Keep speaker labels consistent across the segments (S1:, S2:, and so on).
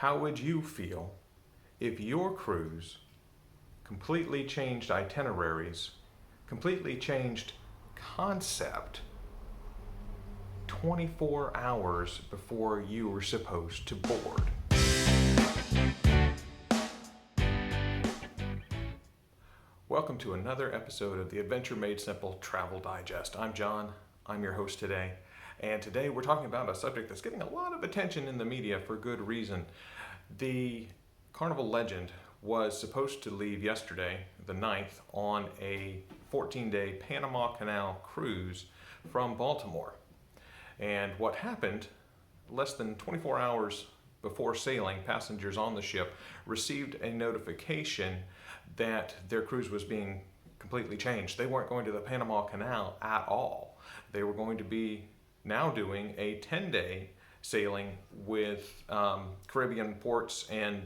S1: How would you feel if your cruise completely changed itineraries, completely changed concept 24 hours before you were supposed to board? Welcome to another episode of the Adventure Made Simple Travel Digest. I'm John, I'm your host today, and today we're talking about a subject that's getting a lot of attention in the media for good reason. The Carnival Legend was supposed to leave yesterday, the 9th, on a 14-day Panama Canal cruise from Baltimore. And what happened, less than 24 hours before sailing, passengers on the ship received a notification that their cruise was being completely changed. They weren't going to the Panama Canal at all. They were going to be now doing a 10-day sailing with Caribbean ports and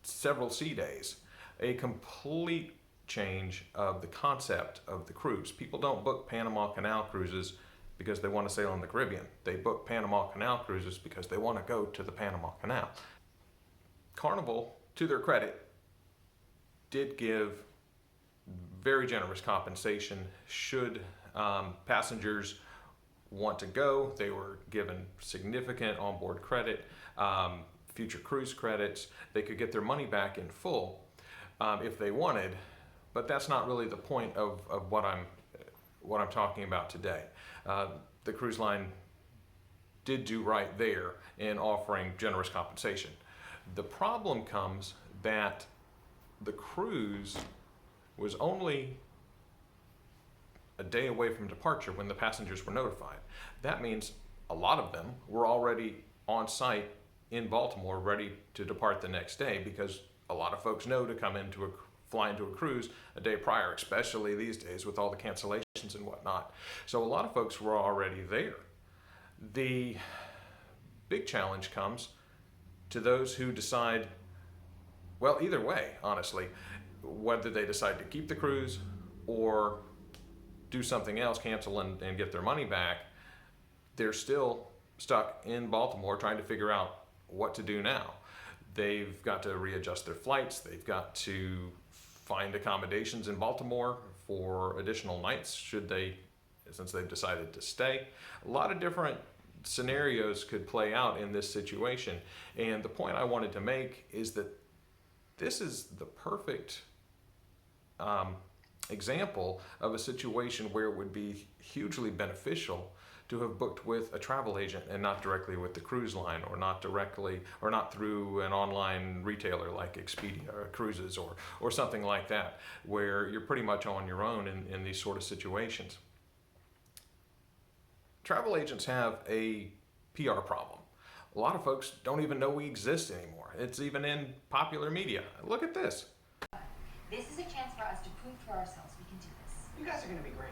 S1: several sea days. A complete change of the concept of the cruise. People don't book Panama Canal cruises because they want to sail in the Caribbean. They book Panama Canal cruises because they want to go to the Panama Canal. Carnival, to their credit, did give very generous compensation should passengers want to go. They were given significant onboard credit, future cruise credits. They could get their money back in full if they wanted, but that's not really the point of what I'm talking about today. The cruise line did do right there in offering generous compensation. The problem comes that the cruise was only a day away from departure when the passengers were notified. That means a lot of them were already on site in Baltimore ready to depart the next day, because a lot of folks know to fly into a cruise a day prior, especially these days with all the cancellations and whatnot. So a lot of folks were already there. The big challenge comes to those who decide, well, either way, honestly, whether they decide to keep the cruise or do something else, cancel and get their money back, they're still stuck in Baltimore trying to figure out what to do now. They've got to readjust their flights. They've got to find accommodations in Baltimore for additional nights since they've decided to stay. A lot of different scenarios could play out in this situation. And the point I wanted to make is that this is the perfect example of a situation where it would be hugely beneficial to have booked with a travel agent and not directly with the cruise line, or not through an online retailer like Expedia Cruises or something like that, where you're pretty much on your own in these sort of situations. Travel agents have a PR problem. A lot of folks don't even know we exist anymore. It's even in popular media. Look at this.
S2: This is a chance for us to prove to ourselves we can do this.
S3: You guys are going to be great.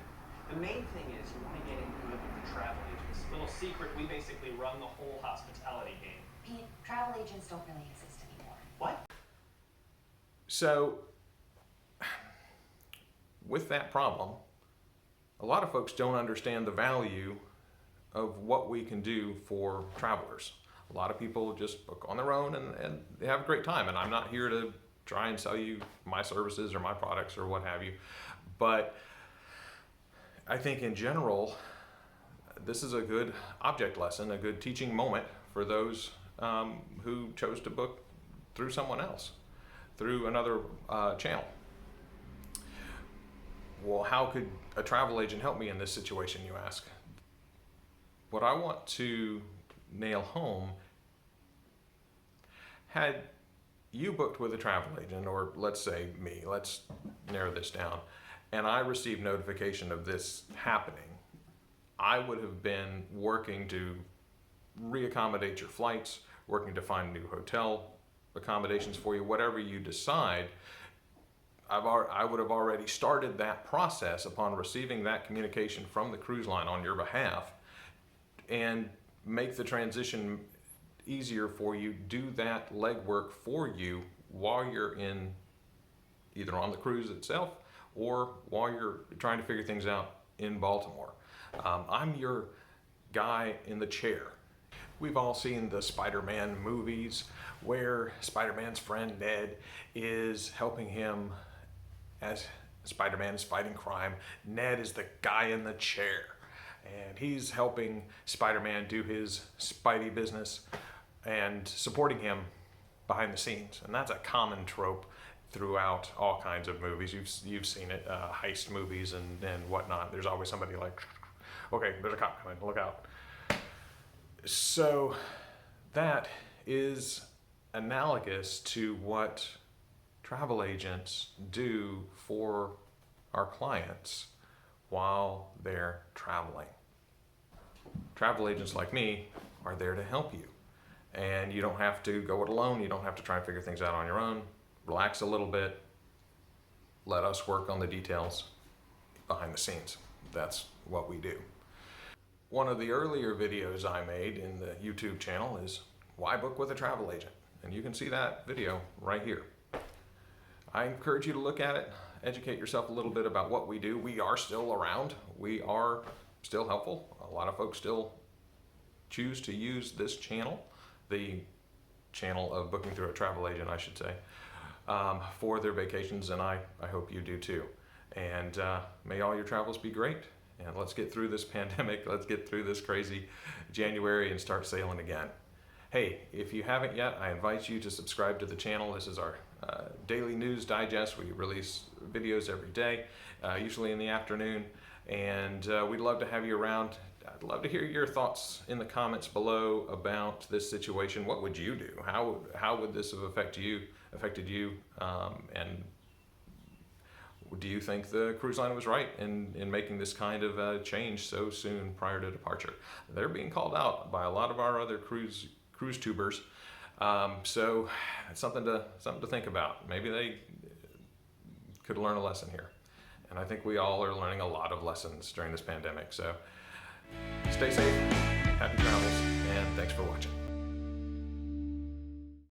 S3: The main thing is you want to get in good with the travel agents. Little secret, we basically run the whole hospitality game.
S2: Pete, travel agents don't really exist anymore.
S3: What?
S1: So, with that problem, a lot of folks don't understand the value of what we can do for travelers. A lot of people just book on their own and they have a great time. And I'm not here to try and sell you my services or my products or what have you. But I think in general, this is a good object lesson, a good teaching moment for those who chose to book through someone else, through another channel. Well, how could a travel agent help me in this situation, you ask? What I want to nail home, had you booked with a travel agent, or let's say me, let's narrow this down, and I received notification of this happening, I would have been working to reaccommodate your flights, working to find new hotel accommodations for you, whatever you decide. I would have already started that process upon receiving that communication from the cruise line on your behalf, and make the transition easier for you, do that legwork for you while you're either on the cruise itself or while you're trying to figure things out in Baltimore. I'm your guy in the chair. We've all seen the Spider-Man movies where Spider-Man's friend Ned is helping him as Spider-Man is fighting crime. Ned is the guy in the chair, and he's helping Spider-Man do his Spidey business and supporting him behind the scenes. And that's a common trope throughout all kinds of movies. You've seen it, heist movies and whatnot. There's always somebody like, okay, there's a cop coming, look out. So that is analogous to what travel agents do for our clients while they're traveling. Travel agents like me are there to help you. And you don't have to go it alone. You don't have to try and figure things out on your own. Relax a little bit. Let us work on the details behind the scenes. That's what we do. One of the earlier videos I made in the YouTube channel is why book with a travel agent? And you can see that video right here. I encourage you to look at it, educate yourself a little bit about what we do. We are still around. We are still helpful. A lot of folks still choose to use this channel, the channel of booking through a travel agent, I should say, for their vacations, and I hope you do too. And may all your travels be great. And let's get through this pandemic. Let's get through this crazy January and start sailing again. Hey, if you haven't yet, I invite you to subscribe to the channel. This is our daily news digest. We release videos every day, usually in the afternoon. And we'd love to have you around. I'd love to hear your thoughts in the comments below about this situation. What would you do? How would this have affected you? And do you think the cruise line was right in making this kind of change so soon prior to departure? They're being called out by a lot of our other cruise tubers. So it's something to think about. Maybe they could learn a lesson here. And I think we all are learning a lot of lessons during this pandemic. So stay safe, happy travels, and thanks for watching.